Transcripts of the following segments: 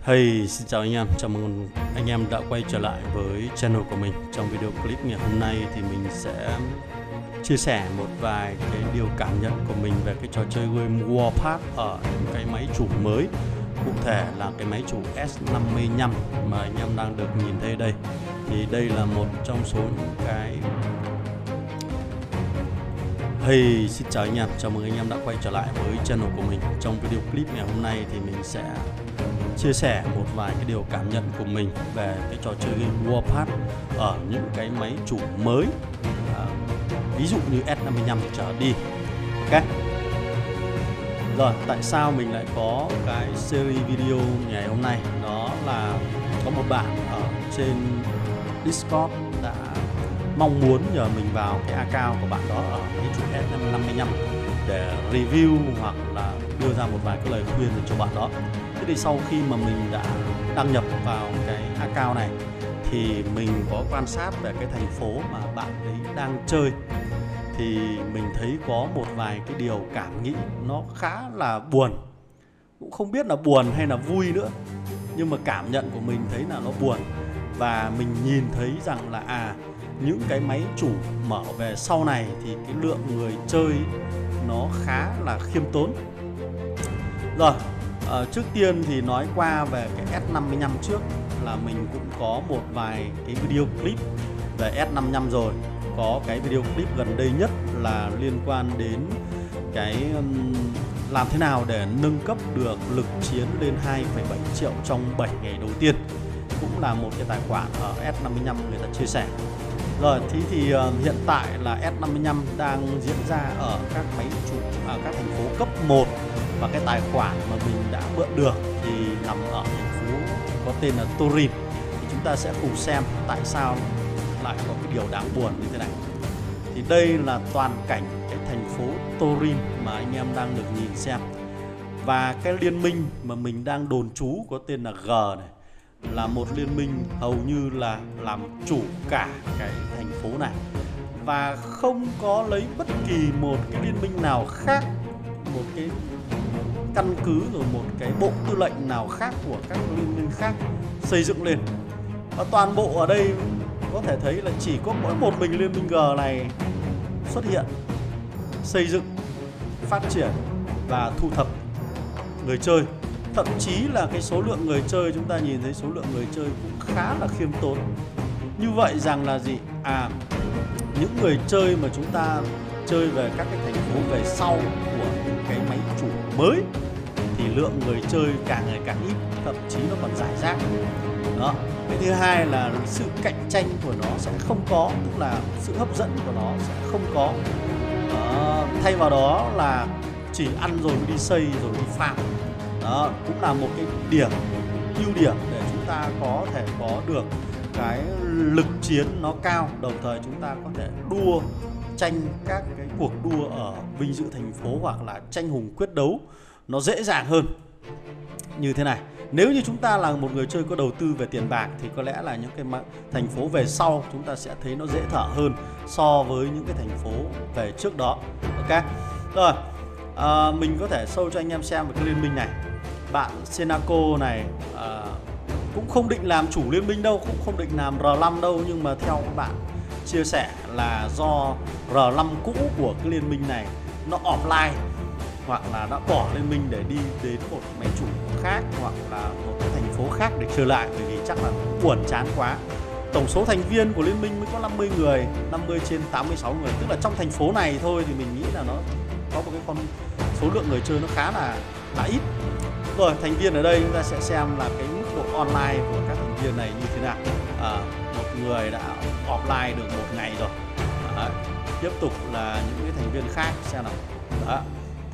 Hey, xin chào anh em, chào mừng anh em đã quay trở lại với channel của mình. Trong video clip ngày hôm nay thì mình sẽ chia sẻ một vài cái điều cảm nhận của mình về cái trò chơi game Warpath ở những cái máy chủ mới. Cụ thể là cái máy chủ S55 mà anh em đang được nhìn thấy đây. Thì đây là một trong số những cái... Hey, xin chào anh em, chào mừng anh em đã quay trở lại với channel của mình. Trong video clip ngày hôm nay thì mình sẽ chia sẻ một vài cái điều cảm nhận của mình về cái trò chơi game Warpath ở những cái máy chủ mới, ví dụ như S55 trở đi. Ok. Rồi, tại sao mình lại có cái series video ngày hôm nay? Đó là có một bạn ở trên Discord đã mong muốn nhờ mình vào cái account của bạn đó ở cái chủ S55 để review hoặc là đưa ra một vài cái lời khuyên cho bạn đó. Thế thì sau khi mà mình đã đăng nhập vào cái account này thì mình có quan sát về cái thành phố mà bạn ấy đang chơi, thì mình thấy có một vài cái điều cảm nghĩ nó khá là buồn. Cũng không biết là buồn hay là vui nữa, nhưng mà cảm nhận của mình thấy là nó buồn. Và mình nhìn thấy rằng là những cái máy chủ mở về sau này thì cái lượng người chơi nó khá là khiêm tốn. Rồi, trước tiên thì nói qua về cái S55 trước, là mình cũng có một vài cái video clip về S55 rồi. Có cái video clip gần đây nhất là liên quan đến cái làm thế nào để nâng cấp được lực chiến lên 2,7 triệu trong 7 ngày đầu tiên. Cũng là một cái tài khoản ở S55 người ta chia sẻ. Rồi, thì hiện tại là S55 đang diễn ra ở các máy chủ, các thành phố cấp 1. Và cái tài khoản mà mình đã mượn được thì nằm ở thành phố có tên là Turin. Thì chúng ta sẽ cùng xem tại sao lại có cái điều đáng buồn như thế này. Thì đây là toàn cảnh cái thành phố Turin mà anh em đang được nhìn xem. Và cái liên minh mà mình đang đồn trú có tên là G này, là một liên minh hầu như là làm chủ cả cái thành phố này, và không có lấy bất kỳ một cái liên minh nào khác, một cái căn cứ rồi một cái bộ tư lệnh nào khác của các liên minh khác xây dựng lên. Và toàn bộ ở đây có thể thấy là chỉ có mỗi một mình liên minh G này xuất hiện, xây dựng, phát triển và thu thập người chơi. Thậm chí là cái số lượng người chơi, chúng ta nhìn thấy số lượng người chơi cũng khá là khiêm tốn. Như vậy rằng là gì? Những người chơi mà chúng ta chơi về các cái thành phố về sau của những cái máy chủ mới thì lượng người chơi càng ngày càng ít, thậm chí nó còn rải rác. Đó. Cái thứ hai là sự cạnh tranh của nó sẽ không có, tức là sự hấp dẫn của nó sẽ không có. Thay vào đó là chỉ ăn rồi đi xây rồi đi farm. Đó cũng là một cái điểm, ưu điểm để chúng ta có thể có được cái lực chiến nó cao, đồng thời chúng ta có thể đua tranh các cái cuộc đua ở vinh dự thành phố hoặc là tranh hùng quyết đấu nó dễ dàng hơn. Như thế này, nếu như chúng ta là một người chơi có đầu tư về tiền bạc thì có lẽ là những cái thành phố về sau chúng ta sẽ thấy nó dễ thở hơn so với những cái thành phố về trước đó. Ok. Rồi, mình có thể show cho anh em xem về cái liên minh này. Bạn Senaco này cũng không định làm chủ liên minh đâu, cũng không định làm R5 đâu, nhưng mà theo các bạn chia sẻ là do R5 cũ của cái liên minh này nó offline, hoặc là đã bỏ liên minh để đi đến một máy chủ khác hoặc là một cái thành phố khác để chơi lại, bởi vì chắc là buồn chán quá. Tổng số thành viên của liên minh mới có 50 người, 50 trên 86 người, tức là trong thành phố này thôi thì mình nghĩ là nó có một cái con số lượng người chơi nó khá là ít. Rồi, thành viên ở đây chúng ta sẽ xem là cái mức độ online của các thành viên này như thế nào. Một người đã offline được một ngày rồi. Đấy. Tiếp tục là những cái thành viên khác xem nào. Đó.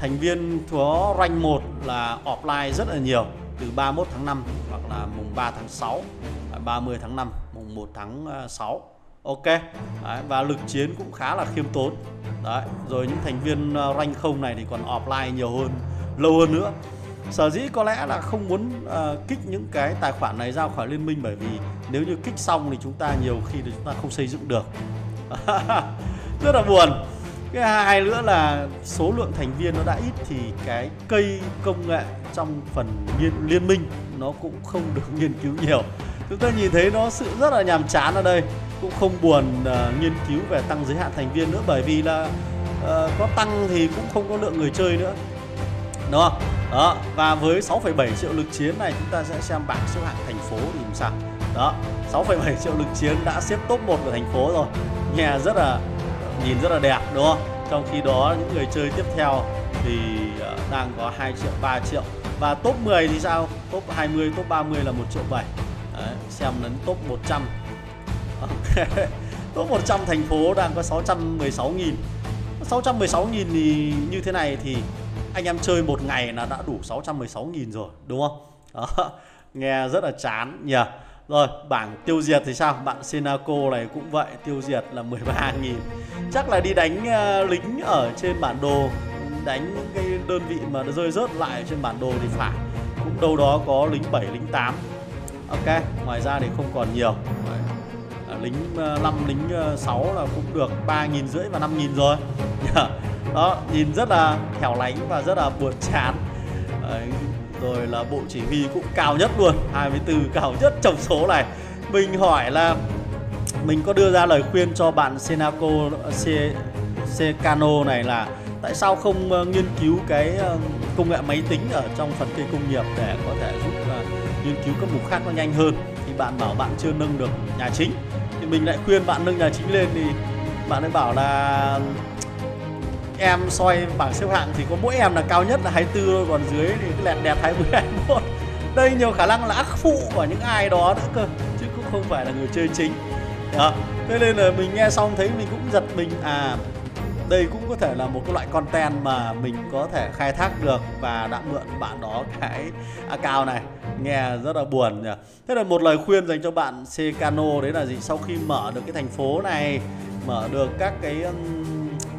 Thành viên có rank 1 là offline rất là nhiều, từ 31 tháng 5 hoặc là mùng 3 tháng 6, 30 tháng 5, mùng 1 tháng 6. Ok. Đấy. Và lực chiến cũng khá là khiêm tốn. Đấy. Rồi những thành viên rank 0 này thì còn offline nhiều hơn, lâu hơn nữa. Sở dĩ có lẽ là không muốn kích những cái tài khoản này ra khỏi liên minh, bởi vì nếu như kích xong thì chúng ta nhiều khi thì chúng ta không xây dựng được. Rất là buồn. Cái hai nữa là số lượng thành viên nó đã ít thì cái cây công nghệ trong phần liên minh nó cũng không được nghiên cứu nhiều. Chúng ta nhìn thấy nó sự rất là nhàm chán ở đây, cũng không buồn nghiên cứu về tăng giới hạn thành viên nữa, bởi vì là có tăng thì cũng không có lượng người chơi nữa, đúng không? Đó, và với 6,7 triệu lực chiến này chúng ta sẽ xem bảng xếp hạng thành phố thì làm sao. Đó, 6,7 triệu lực chiến đã xếp top 1 của thành phố rồi. Nghe rất là nhìn rất là đẹp, đúng không? Trong khi đó những người chơi tiếp theo thì đang có 2 triệu, 3 triệu. Và top 10 thì sao? Top 20, top 30 là 1,7 triệu. Đấy, xem đến top 100. Okay. Top 100 thành phố đang có 616.000. 616.000 thì như thế này thì anh em chơi một ngày là đã đủ 616.000 rồi, đúng không? Đó, nghe rất là chán nhỉ. Rồi, bảng tiêu diệt thì sao? Bạn Senaco này cũng vậy, tiêu diệt là 13.000. Chắc là đi đánh lính ở trên bản đồ, đánh những cái đơn vị mà nó rơi rớt lại trên bản đồ thì phải. Cũng đâu đó có lính 7, lính 8. Ok, ngoài ra thì không còn nhiều. Lính 5, lính 6 là cũng được 3.500 và 5.000 rồi. Đó, nhìn rất là hẻo lánh và rất là buồn chán. Rồi là bộ chỉ huy cũng cao nhất luôn, 24 cao nhất trong số này. Mình hỏi là mình có đưa ra lời khuyên cho bạn Senaco Secano này là tại sao không nghiên cứu cái công nghệ máy tính ở trong phần cây công nghiệp để có thể giúp nghiên cứu các mục khác nó nhanh hơn. Thì bạn bảo bạn chưa nâng được nhà chính, thì mình lại khuyên bạn nâng nhà chính lên, thì bạn ấy bảo là em soi bảng xếp hạng thì có mỗi em là cao nhất là 24 thôi, còn dưới thì cái lẹt đẹt 20, 21. Đây nhiều khả năng là ác phụ của những ai đó nữa cơ, chứ cũng không phải là người chơi chính. Đó. Thế nên là mình nghe xong thấy mình cũng giật mình, đây cũng có thể là một cái loại content mà mình có thể khai thác được, và đã mượn bạn đó cái account này. Nghe rất là buồn nhỉ. Thế là một lời khuyên dành cho bạn Secano đấy là gì? Sau khi mở được cái thành phố này, mở được các cái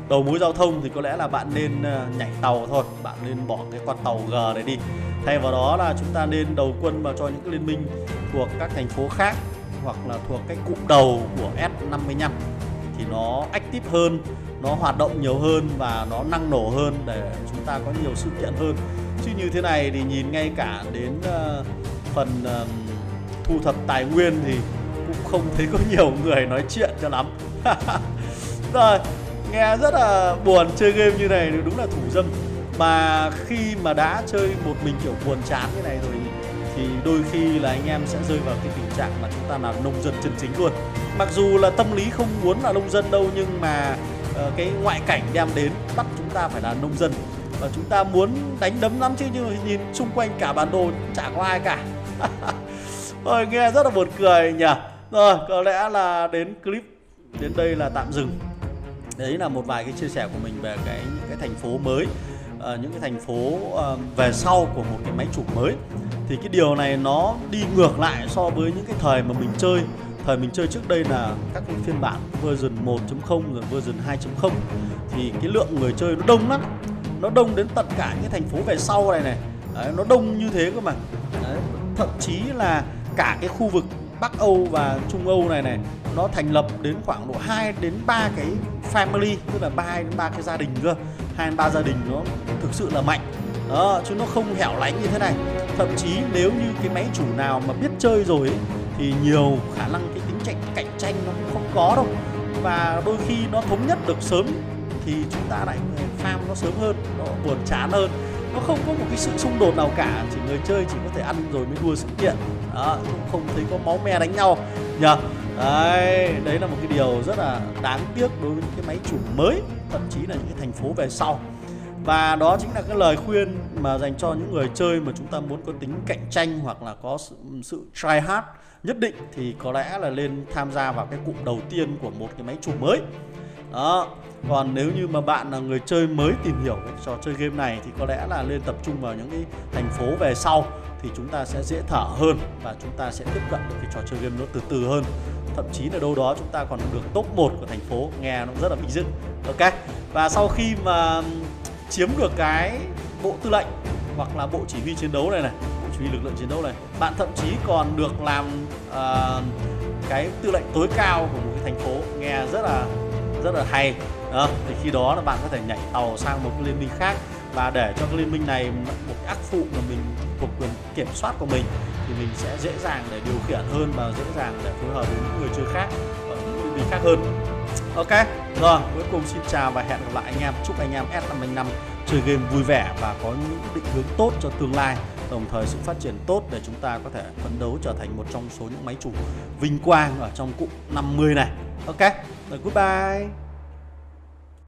đầu mối giao thông thì có lẽ là bạn nên nhảy tàu thôi. Bạn nên bỏ cái con tàu G này đi. Thay vào đó là chúng ta nên đầu quân vào cho những cái liên minh thuộc các thành phố khác, hoặc là thuộc cái cụm đầu của S55 thì nó active hơn, nó hoạt động nhiều hơn và nó năng nổ hơn để chúng ta có nhiều sự kiện hơn. Chứ như thế này thì nhìn ngay cả đến phần thu thập tài nguyên thì cũng không thấy có nhiều người nói chuyện cho lắm. Rồi, nghe rất là buồn, chơi game như này đúng là thủ dâm. Mà khi mà đã chơi một mình kiểu buồn chán như này rồi thì đôi khi là anh em sẽ rơi vào cái tình trạng mà chúng ta là nông dân chân chính luôn. Mặc dù là tâm lý không muốn là nông dân đâu, nhưng mà cái ngoại cảnh đem đến bắt chúng ta phải là nông dân. Và chúng ta muốn đánh đấm lắm chứ, nhưng nhìn xung quanh cả bản đồ chả có ai cả. Rồi, nghe rất là buồn cười nhỉ. Rồi, có lẽ là đến clip đến đây là tạm dừng. Đấy là một vài cái chia sẻ của mình về những cái thành phố mới, những cái thành phố về sau của một cái máy chủ mới. Thì cái điều này nó đi ngược lại so với những cái thời mà mình chơi. Thời mình chơi trước đây là các cái phiên bản version 1.0 rồi version 2.0 thì cái lượng người chơi nó đông lắm. Nó đông đến tận cả những thành phố về sau này này. Đấy, nó đông như thế cơ mà. Đấy, thậm chí là cả cái khu vực Bắc Âu và Trung Âu này nó thành lập đến khoảng độ 2 đến 3 cái family, tức là 2 đến 3 cái gia đình cơ. 2 đến 3 gia đình nó thực sự là mạnh. Đó, chứ nó không hẻo lánh như thế này. Thậm chí nếu như cái máy chủ nào mà biết chơi rồi ấy, thì nhiều khả năng cái tính cạnh tranh nó cũng không có đâu. Và đôi khi nó thống nhất được sớm thì chúng ta lại farm nó sớm hơn, nó buồn chán hơn. Nó không có một cái sự xung đột nào cả, chỉ người chơi chỉ có thể ăn rồi mới đua sự kiện. Đó, cũng không thấy có máu me đánh nhau nhờ. Đấy là một cái điều rất là đáng tiếc đối với những cái máy chủ mới, thậm chí là những cái thành phố về sau. Và đó chính là cái lời khuyên mà dành cho những người chơi mà chúng ta muốn có tính cạnh tranh hoặc là có sự try hard nhất định, thì có lẽ là lên tham gia vào cái cụm đầu tiên của một cái máy chủ mới. Đó. Còn nếu như mà bạn là người chơi mới tìm hiểu cái trò chơi game này thì có lẽ là lên tập trung vào những cái thành phố về sau, thì chúng ta sẽ dễ thở hơn và chúng ta sẽ tiếp cận được cái trò chơi game nó từ từ hơn. Thậm chí là đâu đó chúng ta còn được top 1 của thành phố, nghe nó rất là bình dị. Ok. Và sau khi mà chiếm được cái bộ tư lệnh hoặc là bộ chỉ huy chiến đấu này, bộ chỉ huy lực lượng chiến đấu này, bạn thậm chí còn được làm cái tư lệnh tối cao của một cái thành phố, nghe rất là hay. Thì khi đó là bạn có thể nhảy tàu sang một cái liên minh khác, và để cho cái liên minh này một cái ác phụ mà mình thuộc quyền kiểm soát của mình, thì mình sẽ dễ dàng để điều khiển hơn và dễ dàng để phối hợp với những người chơi khác ở những liên minh khác hơn. Ok, rồi cuối cùng xin chào và hẹn gặp lại anh em. Chúc anh em S505 chơi game vui vẻ và có những định hướng tốt cho tương lai, đồng thời sự phát triển tốt để chúng ta có thể phấn đấu trở thành một trong số những máy chủ vinh quang ở trong cụm 50 này. Ok, rồi goodbye.